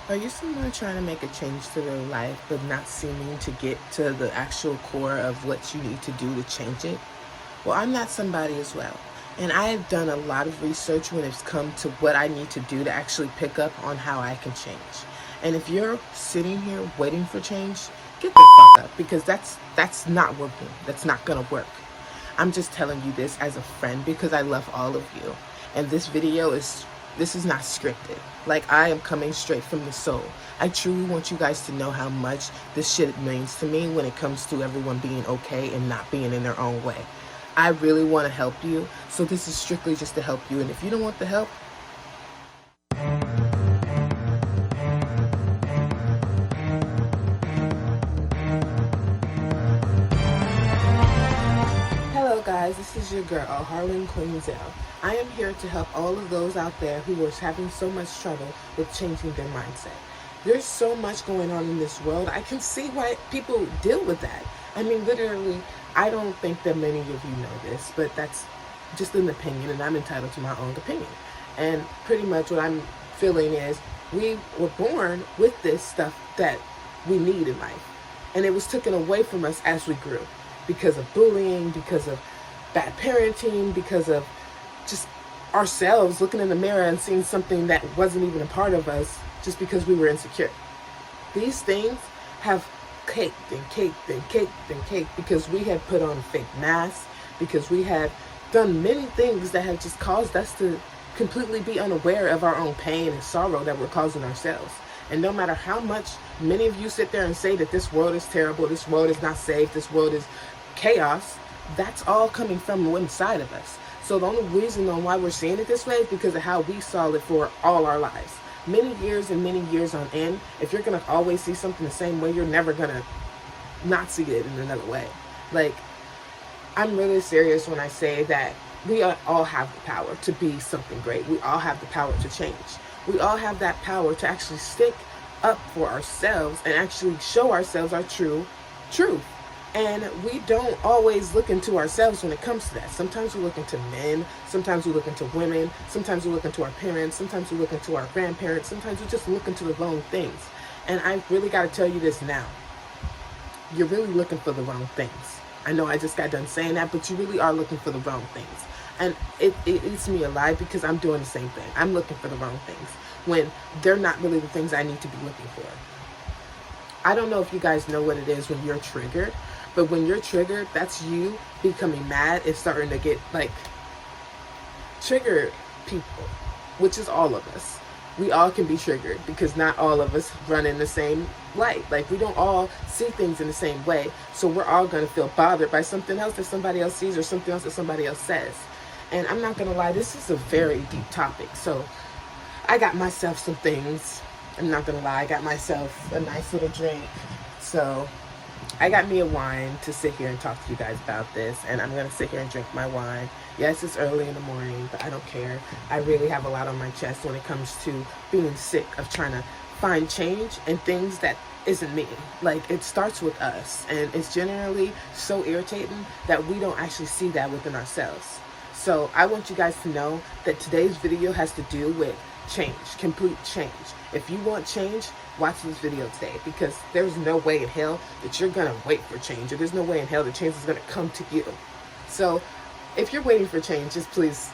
Are you someone trying to make a change to their life but not seeming to get to the actual core of what you need to do to change it? Well, I'm not somebody as well. And I have done a lot of research when it's come to what I need to do to actually pick up on how I can change. And if you're sitting here waiting for change, get the fuck up, because that's not working. That's not gonna work. I'm just telling you this as a friend because I love all of you. And this is not scripted. Like, I am coming straight from the soul. I truly want you guys to know how much this shit means to me when it comes to everyone being okay and not being in their own way. I really want to help you, so this is strictly just to help you. And if you don't want the help, hello guys, this is your girl, Harlan Queenzell. I am here to help all of those out there who are having so much trouble with changing their mindset. There's so much going on in this world. I can see why people deal with that. I mean, literally, I don't think that many of you know this, but that's just an opinion, and I'm entitled to my own opinion. And pretty much what I'm feeling is we were born with this stuff that we need in life. And it was taken away from us as we grew because of bullying, because of bad parenting, because of just ourselves looking in the mirror and seeing something that wasn't even a part of us just because we were insecure. These things have caked and caked and caked and caked because we have put on fake masks, because we have done many things that have just caused us to completely be unaware of our own pain and sorrow that we're causing ourselves. And no matter how much many of you sit there and say that this world is terrible, this world is not safe, this world is chaos, that's all coming from one side of us. So the only reason on why we're seeing it this way is because of how we saw it for all our lives. Many years and many years on end, if you're going to always see something the same way, you're never going to not see it in another way. Like, I'm really serious when I say that we all have the power to be something great. We all have the power to change. We all have that power to actually stick up for ourselves and actually show ourselves our true truth. And we don't always look into ourselves when it comes to that. Sometimes we look into men, sometimes we look into women, sometimes we look into our parents, sometimes we look into our grandparents, sometimes we just look into the wrong things. And I really got to tell you this now. You're really looking for the wrong things. I know I just got done saying that, but you really are looking for the wrong things. And it eats me alive because I'm doing the same thing. I'm looking for the wrong things when they're not really the things I need to be looking for. I don't know if you guys know what it is when you're triggered, but when you're triggered, that's you becoming mad and starting to get like triggered people, which is all of us. We all can be triggered because not all of us run in the same light. Like, we don't all see things in the same way. So we're all going to feel bothered by something else that somebody else sees or something else that somebody else says. And I'm not going to lie, this is a very deep topic. So I got myself some things. I'm not going to lie, I got myself a nice little drink. So I got me a wine to sit here and talk to you guys about this, and I'm going to sit here and drink my wine. Yes, it's early in the morning, but I don't care. I really have a lot on my chest when it comes to being sick of trying to find change in things that isn't me. Like, it starts with us, and it's generally so irritating that we don't actually see that within ourselves. So I want you guys to know that today's video has to do with change, complete change. If you want change, watch this video today, because there's no way in hell that you're going to wait for change, or there's no way in hell that change is going to come to you. So if you're waiting for change, just please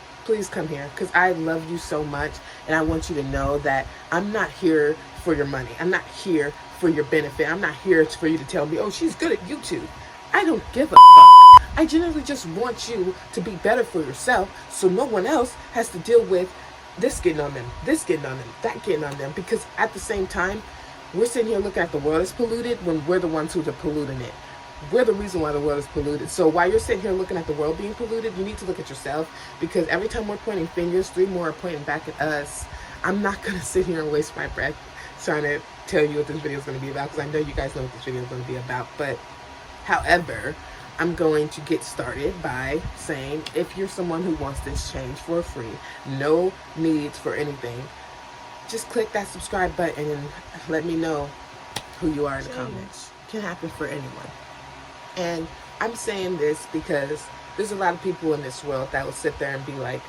come here, because I love you so much, and I want you to know that I'm not here for your money. I'm not here for your benefit. I'm not here for you to tell me, oh, she's good at YouTube. I don't give a fuck. I genuinely just want you to be better for yourself, so no one else has to deal with this getting on them, this getting on them, that getting on them. Because at the same time, we're sitting here looking at the world is polluted when we're the ones who are polluting it. We're the reason why the world is polluted. So while you're sitting here looking at the world being polluted, you need to look at yourself, because every time we're pointing fingers, 3 more are pointing back at us. I'm not going to sit here and waste my breath trying to tell you what this video is going to be about, because I know you guys know what this video is going to be about. But however, I'm going to get started by saying, if you're someone who wants this change for free, no needs for anything, just click that subscribe button and let me know who you are in the comments. It can happen for anyone. And I'm saying this because there's a lot of people in this world that will sit there and be like,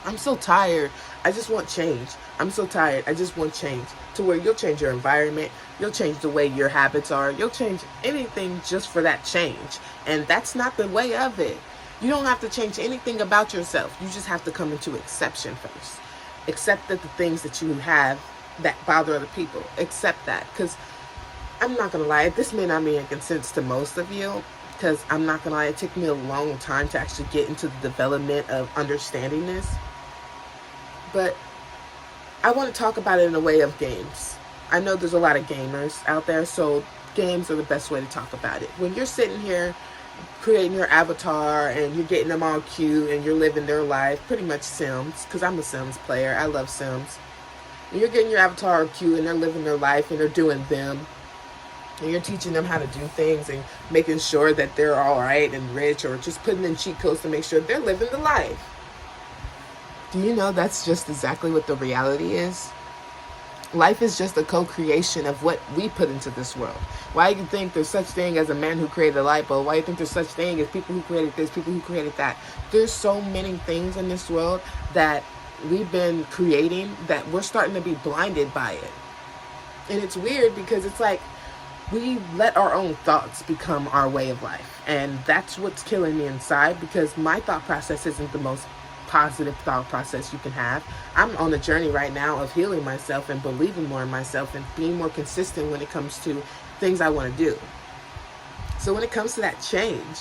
I'm so tired. I just want change. I'm so tired. I just want change. To where you'll change your environment. You'll change the way your habits are. You'll change anything just for that change. And that's not the way of it. You don't have to change anything about yourself. You just have to come into exception first. Accept that the things that you have that bother other people. Accept that. Because I'm not going to lie. This may not make sense to most of you. Because I'm not going to lie. It took me a long time to actually get into the development of understanding this. But I want to talk about it in a way of games. I know there's a lot of gamers out there, so games are the best way to talk about it. When you're sitting here creating your avatar and you're getting them all cute and you're living their life, pretty much Sims, because I'm a Sims player. I love Sims. And you're getting your avatar cute and they're living their life and they're doing them. And you're teaching them how to do things and making sure that they're all right and rich, or just putting in cheat codes to make sure they're living the life. Do you know that's just exactly what the reality is? Life is just a co-creation of what we put into this world. Why do you think there's such thing as a man who created a light bulb? Why do you think there's such thing as people who created this, people who created that? There's so many things in this world that we've been creating that we're starting to be blinded by it. And it's weird because it's like we let our own thoughts become our way of life. And that's what's killing me inside, because my thought process isn't the most positive thought process you can have. I'm on a journey right now of healing myself and believing more in myself and being more consistent when it comes to things I want to do. So when it comes to that change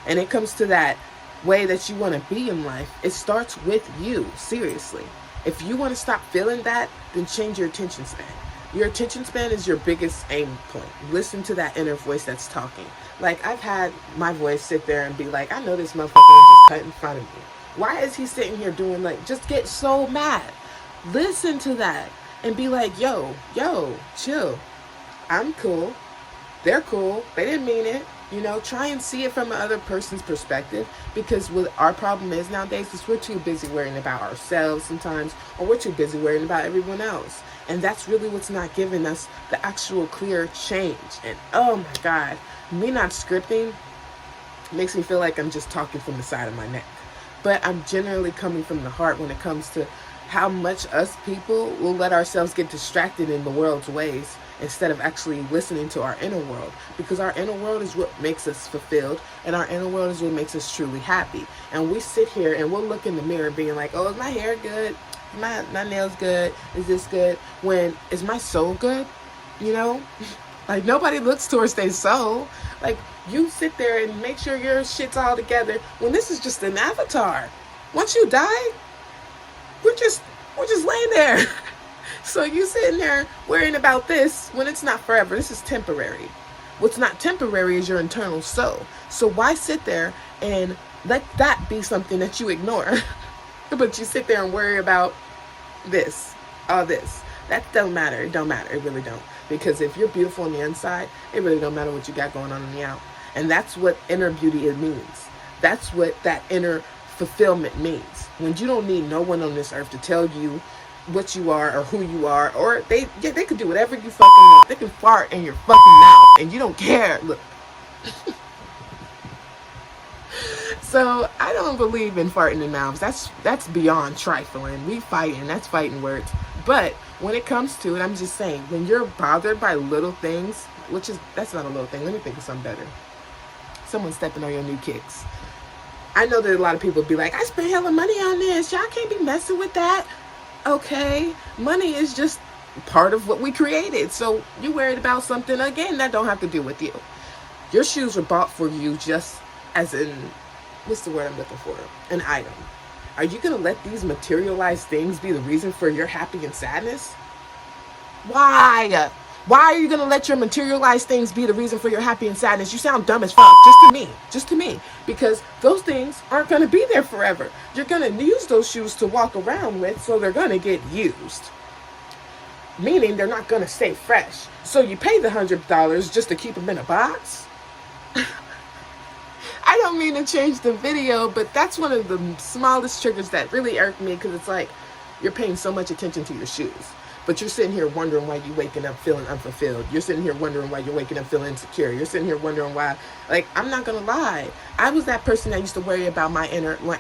and it comes to that way that you want to be in life, it starts with you. Seriously. If you want to stop feeling that, then change your attention span. Your attention span is your biggest aim point. Listen to that inner voice that's talking. Like, I've had my voice sit there and be like, I know this motherfucker just cut in front of me. Why is he sitting here doing, like, just get so mad? Listen to that and be like, yo, chill. I'm cool. They're cool. They didn't mean it. You know, try and see it from another person's perspective, because what our problem is nowadays is we're too busy worrying about ourselves sometimes, or we're too busy worrying about everyone else. And that's really what's not giving us the actual clear change. And oh my God, me not scripting makes me feel like I'm just talking from the side of my neck. But I'm generally coming from the heart when it comes to how much us people will let ourselves get distracted in the world's ways instead of actually listening to our inner world. Because our inner world is what makes us fulfilled, and our inner world is what makes us truly happy. And we sit here and we'll look in the mirror being like, oh, is my hair good? My nails good? Is this good? When is my soul good? You know? Like, nobody looks towards their soul. Like, you sit there and make sure your shit's all together when this is just an avatar. Once you die, we're just laying there. So you sitting there worrying about this when it's not forever. This is temporary. What's not temporary is your internal soul. So why sit there and let that be something that you ignore? But you sit there and worry about this, all this. That don't matter. It don't matter. It really don't. Because if you're beautiful on the inside, it really don't matter what you got going on the out. And that's what inner beauty means. That's what that inner fulfillment means. When you don't need no one on this earth to tell you what you are or who you are, or they could do whatever you fucking want. They can fart in your fucking mouth and you don't care. Look. So I don't believe in farting in mouths. That's beyond trifling. We fighting. That's fighting words. But when it comes to it, I'm just saying, when you're bothered by little things, that's not a little thing. Let me think of something better. Someone stepping on your new kicks. I know that a lot of people be like, I spent hella money on this. Y'all can't be messing with that. Okay, money is just part of what we created. So you worried about something, again, that don't have to do with you. Your shoes were bought for you just as in, what's the word I'm looking for? An item. Are you going to let these materialized things be the reason for your happy and sadness? Why? Why are you going to let your materialized things be the reason for your happy and sadness? You sound dumb as fuck. Just to me. Because those things aren't going to be there forever. You're going to use those shoes to walk around with, so they're going to get used. Meaning they're not going to stay fresh. So you pay the $100 just to keep them in a box? I don't mean to change the video, but that's one of the smallest triggers that really irk me, because it's like you're paying so much attention to your shoes. but you're sitting here wondering why you're waking up feeling unfulfilled. You're sitting here wondering why you're waking up feeling insecure. You're sitting here wondering why, like, I'm not gonna lie, I was that person that used to worry about my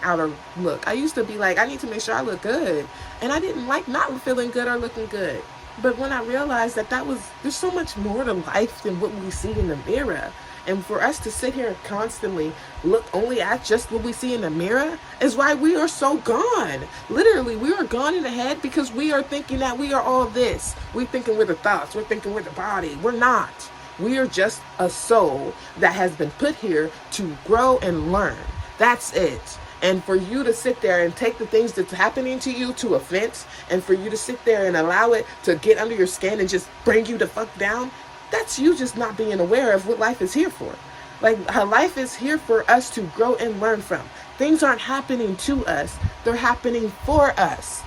outer look. I used to be like, I need to make sure I look good, and I didn't like not feeling good or looking good. But when I realized that there's so much more to life than what we see in the mirror. And for us to sit here and constantly look only at just what we see in the mirror is why we are so gone. Literally, we are gone in the head because we are thinking that we are all this. We're thinking we're the thoughts. We're thinking we're the body. We're not. We are just a soul that has been put here to grow and learn. That's it. And for you to sit there and take the things that's happening to you to offense, and for you to sit there and allow it to get under your skin and just bring you the fuck down, that's you just not being aware of what life is here for. Like, how life is here for us to grow and learn from. Things aren't happening to us. They're happening for us.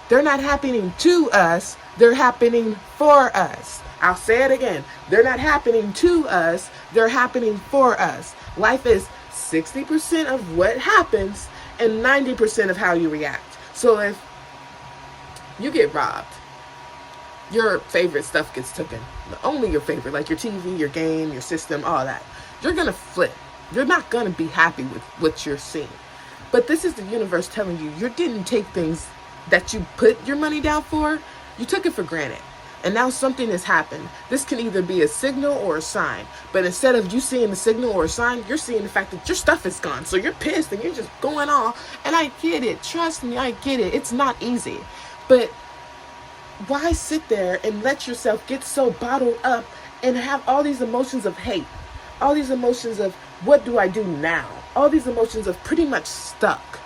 They're not happening to us. They're happening for us. I'll say it again. They're not happening to us. They're happening for us. Life is 60% of what happens and 90% of how you react. So if you get robbed, your favorite stuff gets taken. Only your favorite, like your TV, your game, your system, all that. You're going to flip. You're not going to be happy with what you're seeing. But this is the universe telling you didn't take things that you put your money down for. You took it for granted. And now something has happened. This can either be a signal or a sign. But instead of you seeing the signal or a sign, you're seeing the fact that your stuff is gone. So you're pissed and you're just going on. And I get it. Trust me, I get it. It's not easy. But why sit there and let yourself get so bottled up and have all these emotions of hate, all these emotions of what do I do now, all these emotions of pretty much stuck,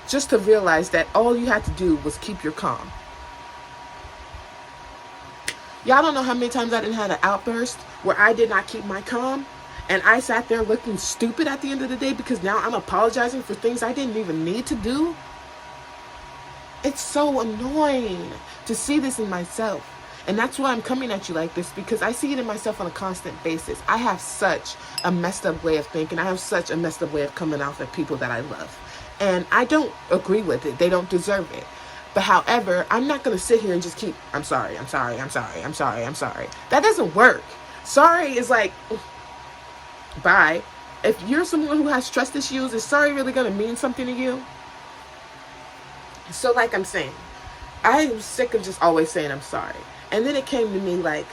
just to realize that all you had to do was keep your calm. Y'all don't know how many times I didn't have an outburst where I did not keep my calm, and I sat there looking stupid at the end of the day because now I'm apologizing for things I didn't even need to do. It's so annoying to see this in myself. And that's why I'm coming at you like this, because I see it in myself on a constant basis. I have such a messed up way of thinking. I have such a messed up way of coming off at people that I love. And I don't agree with it. They don't deserve it. But however, I'm not going to sit here and just keep, I'm sorry, I'm sorry, I'm sorry, I'm sorry, I'm sorry. That doesn't work. Sorry is like, bye. If you're someone who has trust issues, is sorry really going to mean something to you? So like I'm saying, I'm sick of just always saying I'm sorry. And then it came to me like,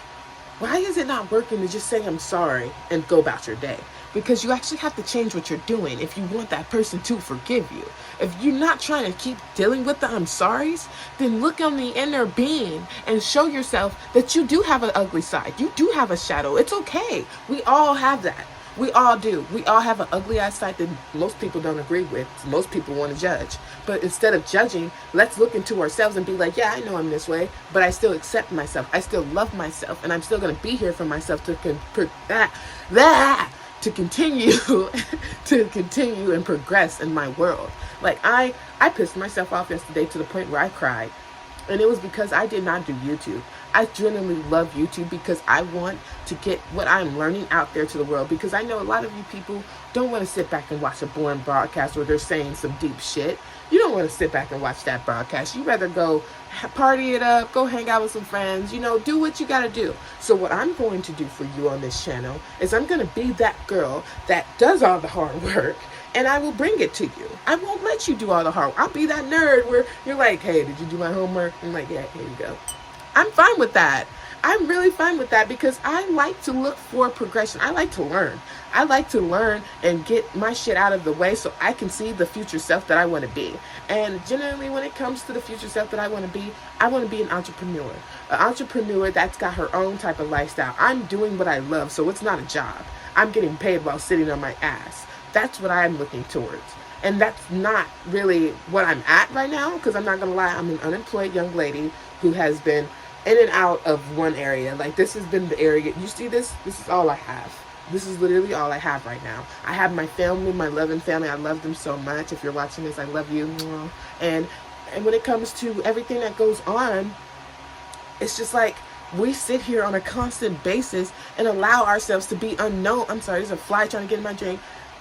why is it not working to just say I'm sorry and go about your day? Because you actually have to change what you're doing if you want that person to forgive you. If you're not trying to keep dealing with the I'm sorries, then look on the inner being and show yourself that you do have an ugly side. You do have a shadow. It's okay. We all have that. We all do. We all have an ugly ass side that most people don't agree with. Most people want to judge. But instead of judging, let's look into ourselves and be like, yeah, I know I'm this way, but I still accept myself. I still love myself, and I'm still going to be here for myself to continue to continue and progress in my world. Like I pissed myself off yesterday to the point where I cried. And it was because I did not do YouTube. I genuinely love YouTube because I want to get what I'm learning out there to the world. Because I know a lot of you people don't want to sit back and watch a boring broadcast where they're saying some deep shit. You don't want to sit back and watch that broadcast. You rather go party it up, go hang out with some friends, do what you got to do. So what I'm going to do for you on this channel is I'm going to be that girl that does all the hard work. And I will bring it to you. I won't let you do all the hard work. I'll be that nerd where you're like, hey, did you do my homework? I'm like, yeah, here you go. I'm fine with that. I'm really fine with that because I like to look for progression. I like to learn. I like to learn and get my shit out of the way so I can see the future self that I want to be. And generally when it comes to the future self that I want to be an entrepreneur. An entrepreneur that's got her own type of lifestyle. I'm doing what I love, so it's not a job. I'm getting paid while sitting on my ass. That's what I'm looking towards. And that's not really what I'm at right now, because I'm not going to lie, I'm an unemployed young lady who has been in and out of one area. Like, this has been the area. You see this? This is all I have. This is literally all I have right now. I have my family, my loving family. I love them so much. If you're watching this, I love you. And when it comes to everything that goes on, it's just like, we sit here on a constant basis and allow ourselves to be unknown. I'm sorry, there's a fly trying to get in my drink.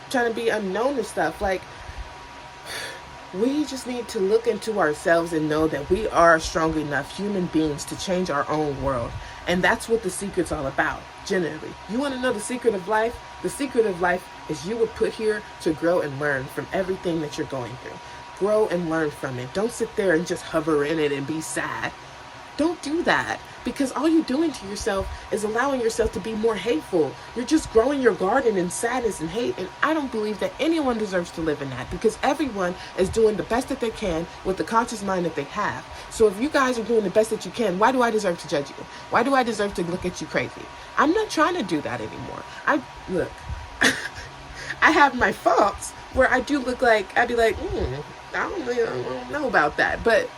Trying to be unknown and stuff. Like, We just need to look into ourselves and know that we are strong enough human beings to change our own world. And that's what the secret's all about, generally. You want to know the secret of life? The secret of life is you were put here to grow and learn from everything that you're going through. Grow and learn from it. Don't sit there and just hover in it and be sad. Don't do that, because all you're doing to yourself is allowing yourself to be more hateful. You're just growing your garden in sadness and hate, and I don't believe that anyone deserves to live in that, because everyone is doing the best that they can with the conscious mind that they have. So if you guys are doing the best that you can, why do I deserve to judge you? Why do I deserve to look at you crazy? I'm not trying to do that anymore. Look, I have my faults where I do look like, I'd be like, I don't know about that, but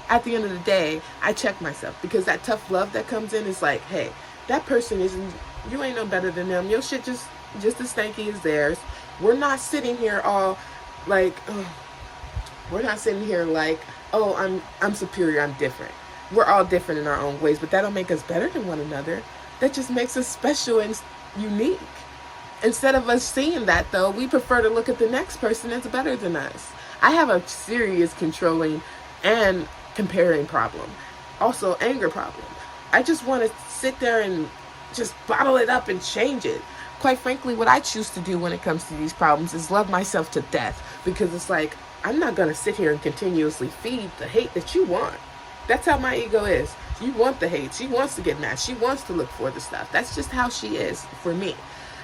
at the end of the day, I check myself, because that tough love that comes in is like, hey, that person isn't, you ain't no better than them. Your shit just as stanky as theirs. We're not sitting here all like, we're not sitting here like, oh, I'm superior, I'm different. We're all different in our own ways, but that don't make us better than one another. That just makes us special and unique. Instead of us seeing that, though, we prefer to look at the next person that's better than us. I have a serious controlling and comparing problem, also anger problem. I just want to sit there and just bottle it up and change it. Quite frankly, what I choose to do when it comes to these problems is love myself to death, because it's like, I'm not going to sit here and continuously feed the hate that you want. That's how my ego is. You want the hate. She wants to get mad. She wants to look for the stuff. That's just how she is for me.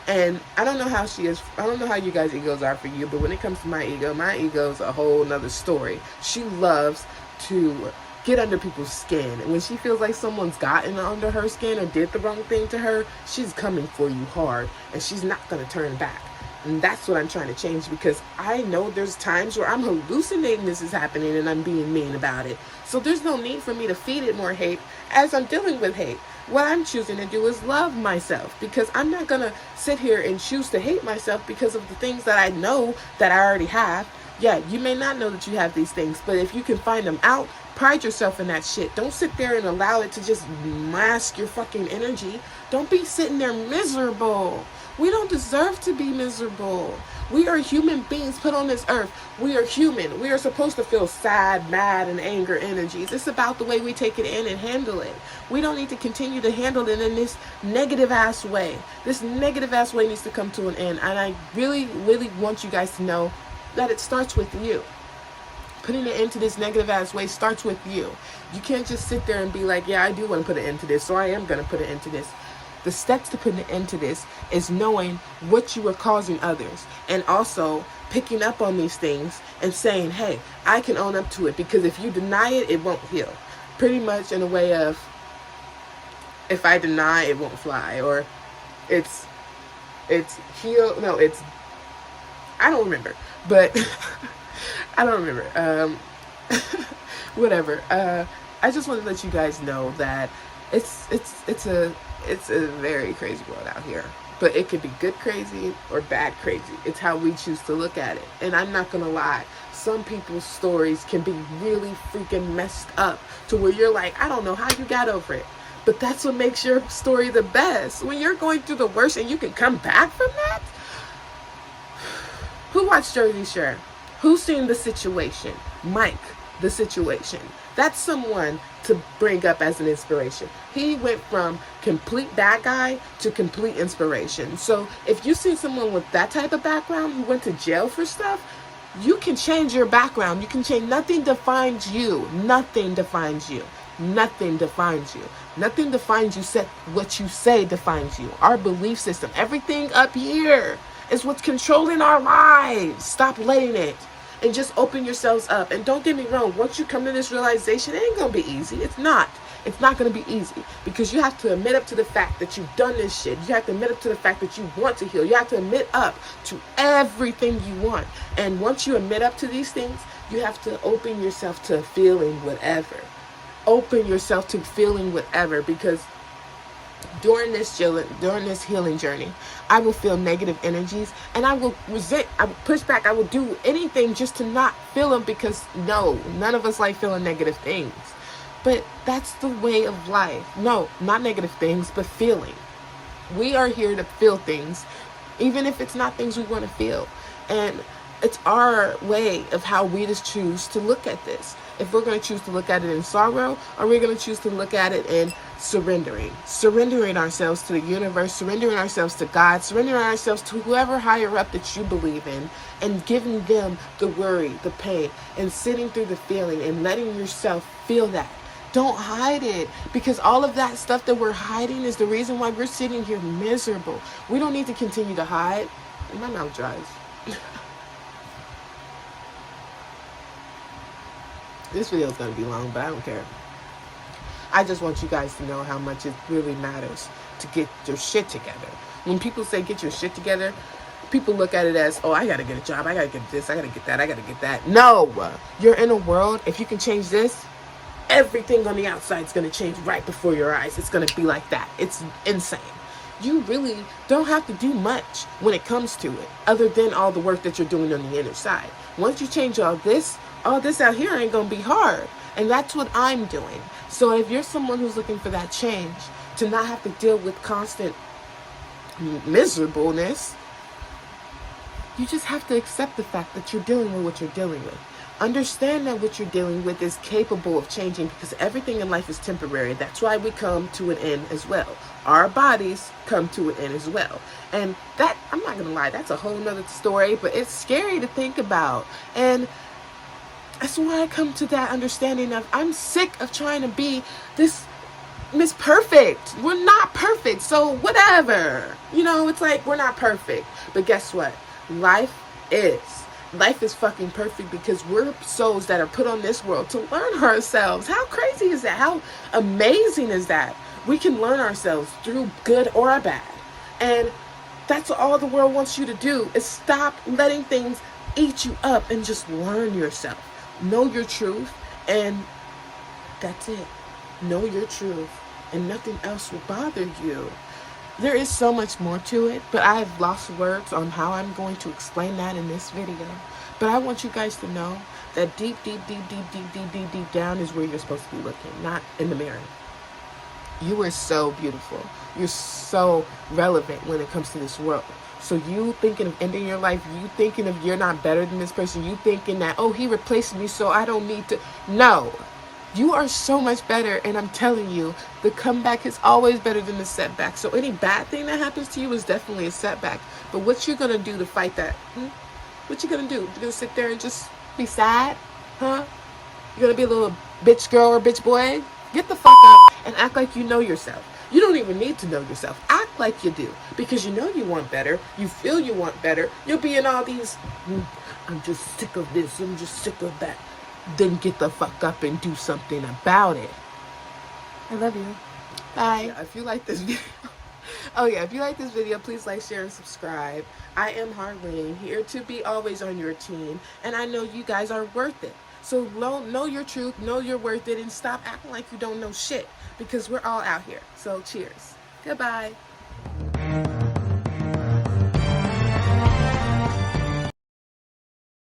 And I don't know how she is. I don't know how you guys' egos are for you, but when it comes to my ego is a whole nother story. She loves to get under people's skin. And when she feels like someone's gotten under her skin or did the wrong thing to her, she's coming for you hard, and she's not going to turn back. And that's what I'm trying to change, because I know there's times where I'm hallucinating this is happening and I'm being mean about it. So there's no need for me to feed it more hate as I'm dealing with hate. What I'm choosing to do is love myself, because I'm not going to sit here and choose to hate myself because of the things that I know that I already have. Yeah, you may not know that you have these things, but if you can find them out, pride yourself in that shit. Don't sit there and allow it to just mask your fucking energy. Don't be sitting there miserable. We don't deserve to be miserable. We are human beings put on this earth. We are human. We are supposed to feel sad, mad, and anger energies. It's about the way we take it in and handle it. We don't need to continue to handle it in this negative ass way. This negative ass way needs to come to an end. And I really, really want you guys to know that it starts with you. Putting it into this negative ass way starts with you. You can't just sit there and be like, yeah, I do want to put it into this, so I am going to put it into this. The steps to put an end to this is knowing what you are causing others, and also picking up on these things and saying, hey, I can own up to it, because if you deny it, it won't heal. Pretty much in a way of, if I deny, it won't fly, or it's heal. No, it's, I don't remember, but I don't remember. Whatever. I just want to let you guys know that it's a very crazy world out here, but it could be good crazy or bad crazy. It's how we choose to look at it. And I'm not gonna lie, some people's stories can be really freaking messed up to where you're like, I don't know how you got over it. But that's what makes your story the best. When you're going through the worst and you can come back from that. Who watched Jersey Shore? Who's seen The Situation? Mike, The Situation. That's someone to bring up as an inspiration. He went from complete bad guy to complete inspiration. So if you see someone with that type of background who went to jail for stuff, you can change your background. You can change. Nothing defines you. Nothing defines you. Nothing defines you. Nothing defines you. What you say defines you. Our belief system, everything up here is what's controlling our lives. Stop letting it. And just open yourselves up. And don't get me wrong, once you come to this realization, it ain't going to be easy. It's not. It's not going to be easy, because you have to admit up to the fact that you've done this shit. You have to admit up to the fact that you want to heal. You have to admit up to everything you want. And once you admit up to these things, you have to open yourself to feeling whatever. Open yourself to feeling whatever, because during this healing journey, I will feel negative energies, and I will resent, I will push back, I will do anything just to not feel them, because no, none of us like feeling negative things. But that's the way of life. No, not negative things, but feeling. We are here to feel things, even if it's not things we want to feel. And It's our way of how we just choose to look at this. If we're going to choose to look at it in sorrow, or we're going to choose to look at it in surrendering ourselves to the universe, surrendering ourselves to God, surrendering ourselves to whoever higher up that you believe in, and giving them the worry, the pain, and sitting through the feeling and letting yourself feel that. Don't hide it, because all of that stuff that we're hiding is the reason why we're sitting here miserable. We don't need to continue to hide. My mouth dries. This video is going to be long, but I don't care. I just want you guys to know how much it really matters to get your shit together. When people say get your shit together, people look at it as, oh, I got to get a job. I got to get this. I got to get that. I got to get that. No, you're in a world. If you can change this, everything on the outside is going to change right before your eyes. It's going to be like that. It's insane. You really don't have to do much when it comes to it, other than all the work that you're doing on the inner side. Once you change all this out here ain't going to be hard. And that's what I'm doing. So if you're someone who's looking for that change, to not have to deal with constant miserableness, you just have to accept the fact that you're dealing with what you're dealing with. Understand that what you're dealing with is capable of changing, because everything in life is temporary. That's why we come to an end as well. Our bodies come to an end as well. And that, I'm not going to lie, that's a whole nother story, but it's scary to think about. And that's why I come to that understanding of, I'm sick of trying to be this Miss Perfect. We're not perfect, so whatever. You know, it's like we're not perfect. But guess what? Life is. Life is fucking perfect, because we're souls that are put on this world to learn ourselves. How crazy is that? How amazing is that? We can learn ourselves through good or bad. And that's all the world wants you to do, is stop letting things eat you up and just learn yourself. Know your truth, and that's it. Know your truth, and nothing else will bother you. There is so much more to it, but I've lost words on how I'm going to explain that in this video. But I want you guys to know that deep down is where you're supposed to be looking, not in the mirror. You are so beautiful. You're so relevant when it comes to this world. So you thinking of ending your life, you thinking of you're not better than this person, you thinking that, oh, he replaced me, so I don't need to. No. You are so much better, and I'm telling you, the comeback is always better than the setback. So any bad thing that happens to you is definitely a setback. But what you're going to do to fight that? What you going to do? You're going to sit there and just be sad? Huh? You're going to be a little bitch girl or bitch boy? Get the fuck up and act like you know yourself. You don't even need to know yourself. Act like you do, because you know you want better. You feel you want better. You'll be in all these, I'm just sick of this. I'm just sick of that. Then get the fuck up and do something about it. I love you. Bye. If you like this video, if you like this video, please like, share, and subscribe. I am Harleen, here to be always on your team, and I know you guys are worth it. So know your truth, know you're worth it, and stop acting like you don't know shit, because we're all out here. So cheers. Goodbye.